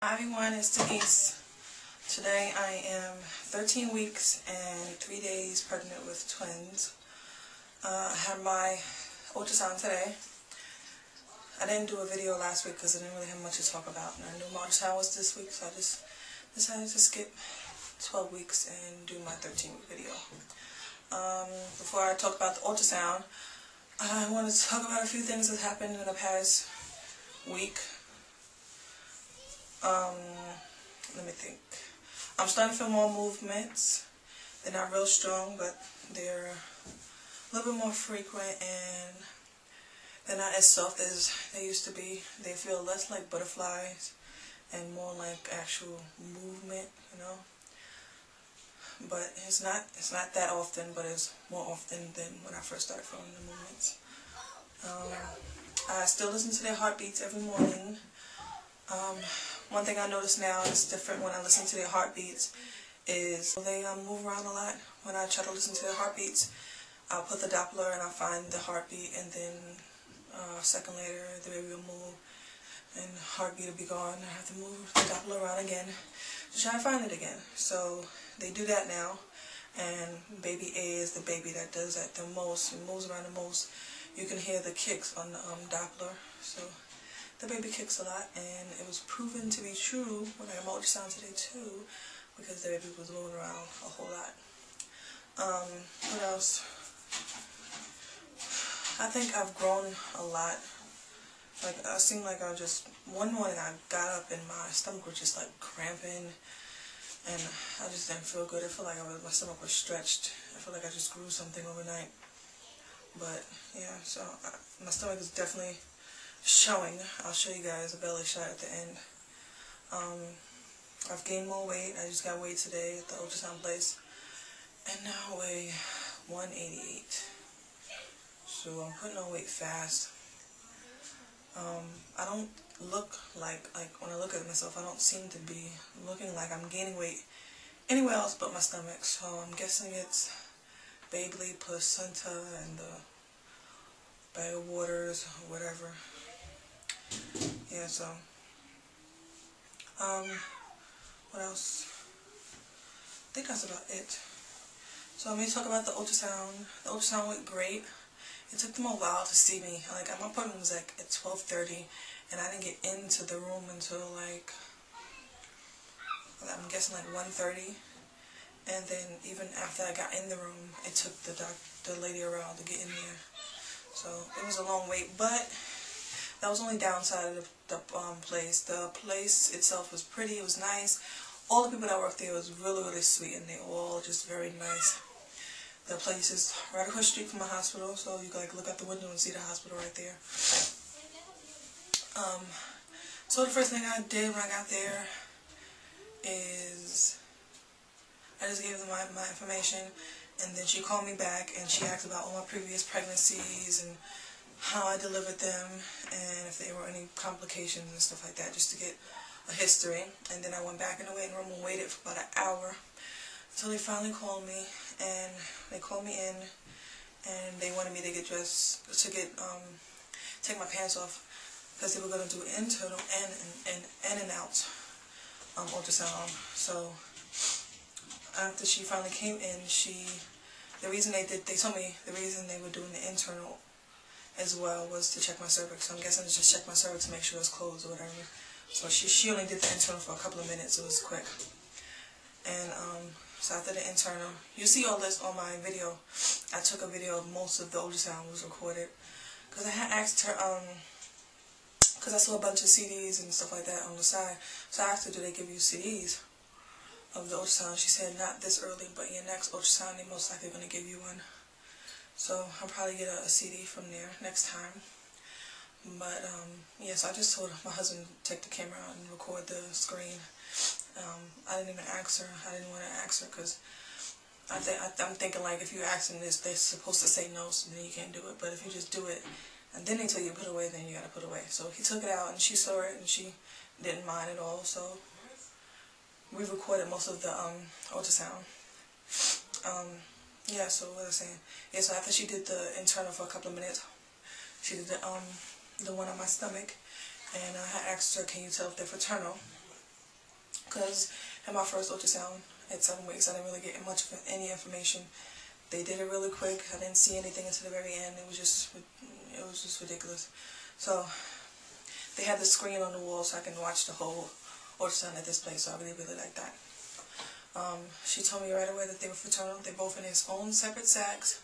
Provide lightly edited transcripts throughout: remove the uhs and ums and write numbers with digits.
Hi everyone, it's Denise. Today I am 13 weeks and 3 days pregnant with twins. I had my ultrasound today. I didn't do a video last week because I didn't really have much to talk about. And I knew my ultrasound was this week, so I just decided to skip 12 weeks and do my 13-week video. Before I talk about the ultrasound, I want to talk about a few things that happened in the past week. Let me think. I'm starting to feel more movements. They're not real strong, but they're a little bit more frequent, and they're not as soft as they used to be. They feel less like butterflies and more like actual movement, you know. But it's not that often, but it's more often than when I first started feeling the movements. I still listen to their heartbeats every morning. One thing I notice now is different when I listen to their heartbeats is they move around a lot. When I try to listen to their heartbeats, I'll put the Doppler and I'll find the heartbeat, and then a second later the baby will move and the heartbeat will be gone. I have to move the Doppler around again to try to find it again. So they do that now, and baby A is the baby that does that the most. It moves around the most. You can hear the kicks on the Doppler. So the baby kicks a lot, and it was proven to be true when I got my ultrasound today too, because the baby was moving around a whole lot. What else? I think I've grown a lot. Like, I seem like one morning I got up and my stomach was just like cramping, and I just didn't feel good. I felt like my stomach was stretched. I feel like I just grew something overnight. But yeah, so my stomach is definitely showing. I'll show you guys a belly shot at the end. I've gained more weight. I just got weighed today at the ultrasound place, and now I weigh 188. So I'm putting on weight fast. I don't look like when I look at myself, I don't seem to be looking like I'm gaining weight anywhere else but my stomach. So I'm guessing it's Baby placenta and the bag of waters or whatever. Yeah, so what else? I think that's about it. So let me talk about the ultrasound. The ultrasound went great. It took them a while to see me. Like, my appointment was like at 12:30, and I didn't get into the room until like, I'm guessing like 1:30. And then even after I got in the room, it took the lady around to get in there. So it was a long wait, but that was the only downside of the place. The place itself was pretty. It was nice. All the people that worked there was really, really sweet, and they were all just very nice. The place is right across the street from my hospital, so you can like look out the window and see the hospital right there. So the first thing I did when I got there is I just gave them my information, and then she called me back and she asked about all my previous pregnancies and how I delivered them, and if there were any complications and stuff like that, just to get a history. And then I went back in the waiting room and waited for about an hour until they finally called me. And they called me in, and they wanted me to get dressed, take my pants off, because they were going to do an internal and an out ultrasound. So after she finally came in, the reason they were doing the internal as well was to check my cervix. So I'm guessing to just check my cervix to make sure it's closed or whatever. So she only did the internal for a couple of minutes. It was quick. And so after the internal, you see all this on my video. I took a video of most of the ultrasound was recorded, because I had asked her, because I saw a bunch of CDs and stuff like that on the side. So I asked her, do they give you CDs of the ultrasound? She said, not this early, but your next ultrasound, they're most likely going to give you one. So I'll probably get a CD from there next time. But yeah, so I just told my husband to take the camera out and record the screen. I didn't even ask her. I didn't want to ask her, because I'm thinking, like, if you ask them this, they're supposed to say no, so then you can't do it. But if you just do it and then they tell you to put away, then you gotta put away. So he took it out, and she saw it, and she didn't mind at all. So we recorded most of the ultrasound. Yeah, so what was I saying? Yeah, so after she did the internal for a couple of minutes, she did the one on my stomach, and I asked her, can you tell if they're fraternal? because in my first ultrasound at 7 weeks, I didn't really get much of any information. They did it really quick. I didn't see anything until the very end. It was just ridiculous. So they had the screen on the wall so I can watch the whole ultrasound at this place. So I really, really like that. She told me right away that they were fraternal. They're both in their own separate sacs.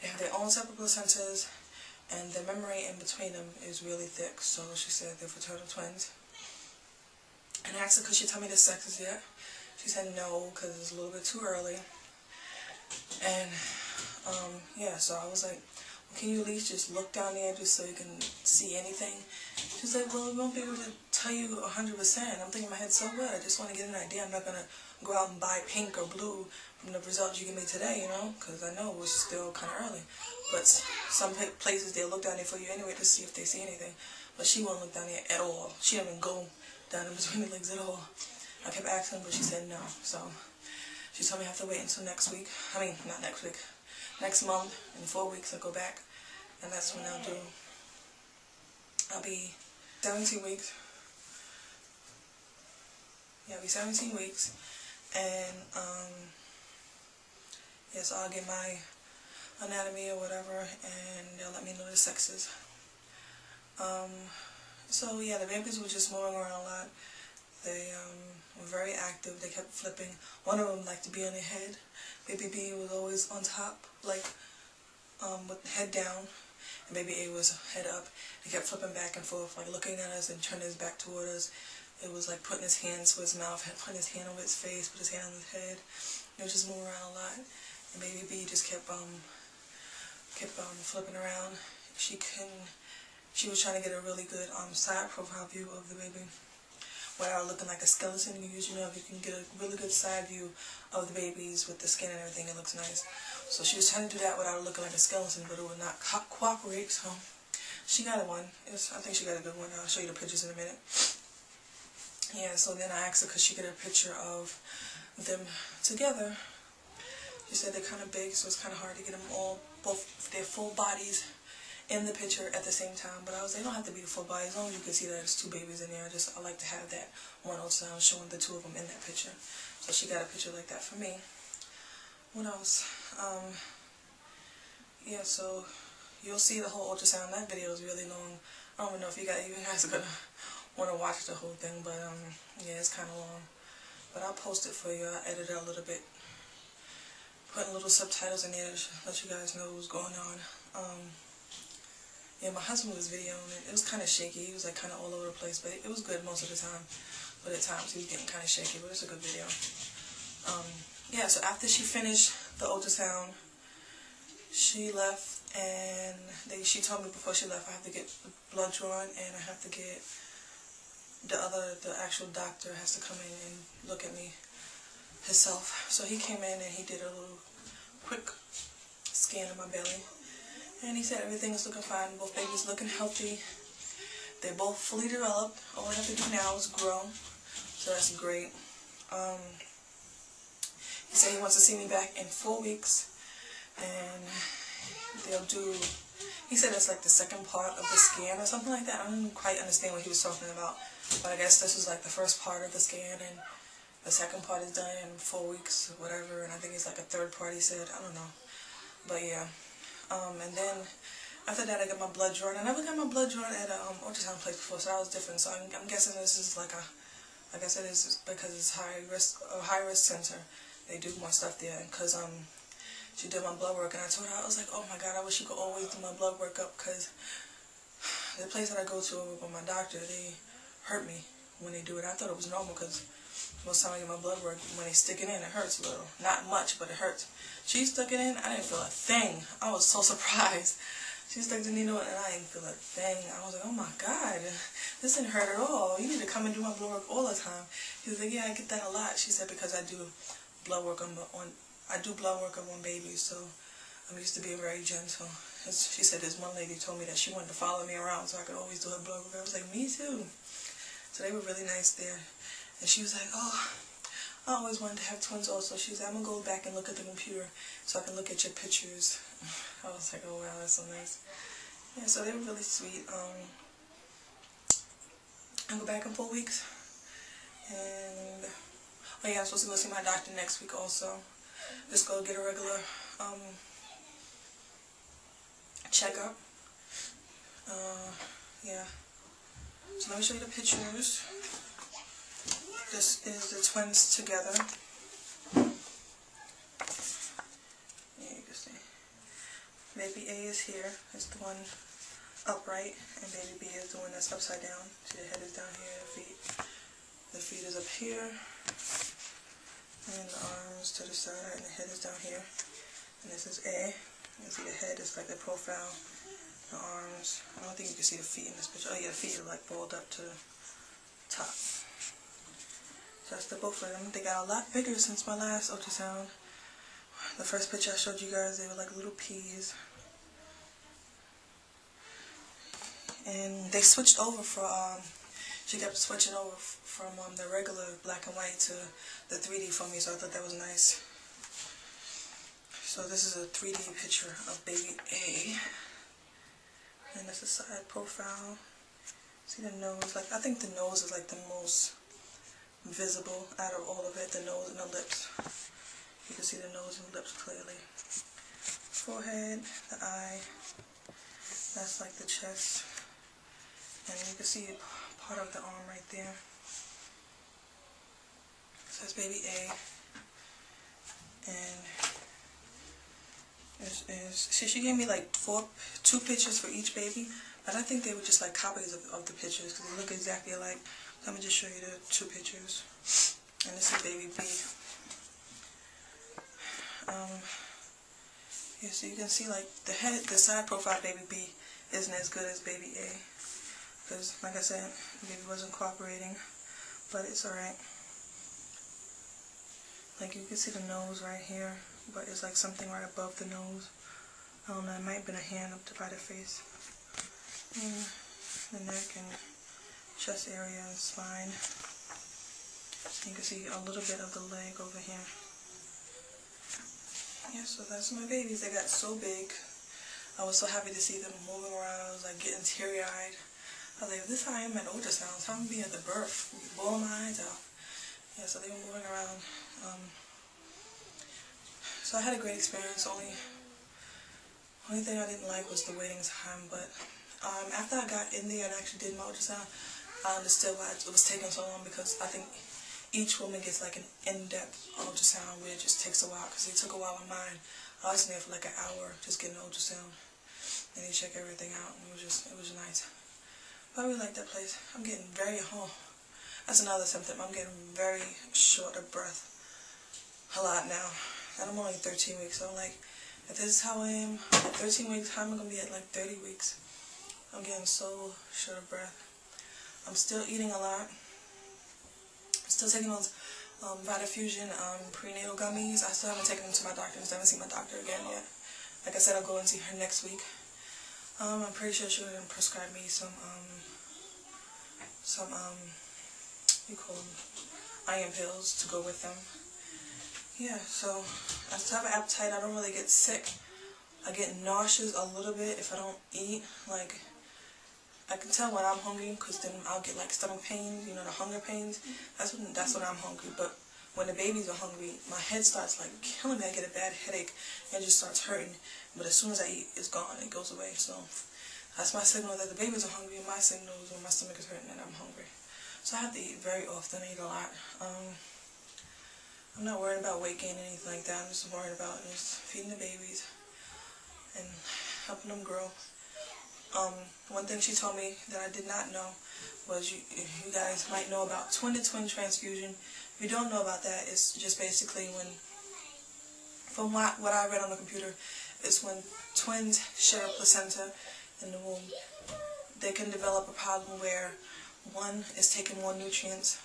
They have their own separate placentas, and the membrane in between them is really thick. So she said they're fraternal twins. And I asked her, could she tell me the sexes yet? She said no, because it's a little bit too early. And yeah, so I was like, well, can you at least just look down there just so you can see anything? She's like, well, we won't be able to tell you 100%. I'm thinking in my head, so what? I just want to get an idea. I'm not going to go out and buy pink or blue from the results you give me today, you know, because I know it was still kind of early. But some places, they'll look down there for you anyway to see if they see anything. But she won't look down there at all. She didn't even go down in between the legs at all. I kept asking, but she said no. So she told me I have to wait until next week. I mean, not next week. Next month, in 4 weeks, I'll go back. And that's when I'll be 17 weeks. Yeah, I'll be 17 weeks. And, yeah, so I'll get my anatomy or whatever, and they'll let me know the sexes. So, yeah, the babies were just moving around a lot. They were very active. They kept flipping. One of them liked to be on their head. Baby B was always on top, like, with head down. And baby A was head up. He kept flipping back and forth, like looking at us and turning his back toward us. It was like putting his hands to his mouth, putting his hand over his face, put his hand on his head. It was just moving around a lot. And baby B just kept flipping around. She was trying to get a really good side profile view of the baby without looking like a skeleton. You usually know if you can get a really good side view of the babies with the skin and everything, it looks nice. So she was trying to do that without looking like a skeleton, but it would not cooperate, so she got one. I think she got a good one. I'll show you the pictures in a minute. Yeah, so then I asked her, could she get a picture of them together? She said they're kind of big, so it's kind of hard to get them both their full bodies in the picture at the same time. But I was like, they don't have to be the full body, as long as you can see that there's two babies in there. I like to have that one ultrasound showing the two of them in that picture. So she got a picture like that for me. What else? Yeah, so you'll see the whole ultrasound. That video is really long. I don't know if you guys are gonna want to watch the whole thing, but yeah, it's kind of long. But I'll post it for you. I'll edit it a little bit, putting little subtitles in there to let you guys know what's going on. Yeah, my husband was videoing it. It was kind of shaky. He was like kind of all over the place, but it was good most of the time. But at times he was getting kind of shaky, but it's a good video. Yeah, so after she finished the ultrasound, she left, and she told me before she left I have to get blood drawn, and I have to get the actual doctor has to come in and look at me himself. So he came in and he did a little quick scan of my belly, and he said everything is looking fine. Both babies looking healthy. They're both fully developed. All I have to do now is grow, so that's great. He said he wants to see me back in 4 weeks, and he said it's like the second part of the scan or something like that. I don't quite understand what he was talking about, but I guess this was like the first part of the scan, and the second part is done in 4 weeks or whatever, and I think it's like a third part, he said. I don't know, but yeah. And then after that I got my blood drawn. I never got my blood drawn at an ultrasound place before, so that was different. So I'm guessing this is like I said, this is because it's high risk center. They do more stuff there, because she did my blood work, and I told her, I was like, oh my God, I wish you could always do my blood work up, because the place that I go to with my doctor, they hurt me when they do it. I thought it was normal, because most time I get my blood work, when they stick it in, it hurts a little. Not much, but it hurts. She stuck it in, I didn't feel a thing. I was so surprised. She stuck the needle in, and I didn't feel a thing. I was like, oh my God, this didn't hurt at all. You need to come and do my blood work all the time. She was like, yeah, I get that a lot. She said, because I do blood work on babies, so I'm used to being very gentle. She said this one lady told me that she wanted to follow me around so I could always do her blood work. I was like, me too. So they were really nice there. And she was like, oh, I always wanted to have twins also. She was like, I'm going to go back and look at the computer so I can look at your pictures. I was like, oh wow, that's so nice. Yeah, so they were really sweet. I'll go back in 4 weeks, and Oh yeah, I'm supposed to go see my doctor next week also. Just go get a regular checkup. Yeah. So let me show you the pictures. This is the twins together. Yeah, you can see. Baby A is here. It's the one upright, and baby B is the one that's upside down. See, the head is down here, the feet is up here, and the arms to the side, and the head is down here. And this is A. You can see the head is like the profile, the arms. I don't think you can see the feet in this picture. Oh yeah, the feet are like balled up to the top. So that's the both of them. They got a lot bigger since my last ultrasound. The first picture I showed you guys, they were like little peas. And they switched over for, she kept switching over from the regular black and white to the 3D for me, so I thought that was nice. So this is a 3D picture of baby A. And that's the side profile. See the nose? Like, I think the nose is like the most visible out of all of it, the nose and the lips. You can see the nose and lips clearly. Forehead, the eye, that's like the chest. And you can see part of the arm right there. So that's baby A. And see, she gave me like two pictures for each baby, but I think they were just like copies of the pictures because they look exactly alike. Let me just show you the two pictures. And this is baby B. Yeah, so you can see like the side profile baby B isn't as good as baby A. Because, like I said, the baby wasn't cooperating, but it's alright. Like, you can see the nose right here, but it's like something right above the nose. I don't know, it might have been a hand up by the face. The neck and chest area and spine. You can see a little bit of the leg over here. Yeah, so that's my babies. They got so big. I was so happy to see them moving around. I was like getting teary-eyed. I was like, if this is how I am at ultrasounds, how I'm going to be at the birth? Bawling my eyes out. Yeah, so they were moving around. So I had a great experience. Only thing I didn't like was the waiting time. But after I got in there and actually did my ultrasound, I understood why it was taking so long, because I think each woman gets like an in-depth ultrasound where it just takes a while, because it took a while on mine. I was in there for like an hour just getting an ultrasound. And they check everything out, and it was nice. But I really like that place. I'm getting very that's another symptom. I'm getting very short of breath. A lot now. And I'm only 13 weeks, so I'm like, if this is how I am at 13 weeks, how am I going to be at like 30 weeks? I'm getting so short of breath. I'm still eating a lot. I'm still taking those Vitafusion prenatal gummies. I still haven't taken them to my doctor. I haven't seen my doctor again yet. Like I said, I'll go and see her next week. I'm pretty sure she's going to prescribe me some you call them, iron pills to go with them. Yeah, so I still have an appetite. I don't really get sick. I get nauseous a little bit if I don't eat. Like, I can tell when I'm hungry, because then I'll get like stomach pains, you know, the hunger pains. That's when I'm hungry. But when the babies are hungry, my head starts like killing me. I get a bad headache and it just starts hurting. But as soon as I eat, it's gone. It goes away. So that's my signal that the babies are hungry, and my signal is when my stomach is hurting and I'm hungry. So I have to eat very often. I eat a lot. I'm not worried about weight gain or anything like that. I'm just worried about just feeding the babies and helping them grow. One thing she told me that I did not know was you guys might know about twin-to-twin transfusion. If you don't know about that, it's just basically when, from what I read on the computer, it's when twins share a placenta in the womb. They can develop a problem where one is taking more nutrients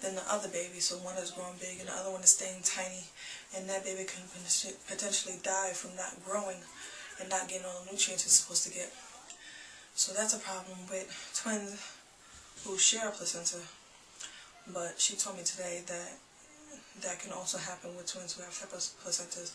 than the other baby, so one is growing big and the other one is staying tiny, and that baby can potentially die from not growing and not getting all the nutrients it's supposed to get. So that's a problem with twins who share a placenta. But she told me today that that can also happen with twins who have separate placentas.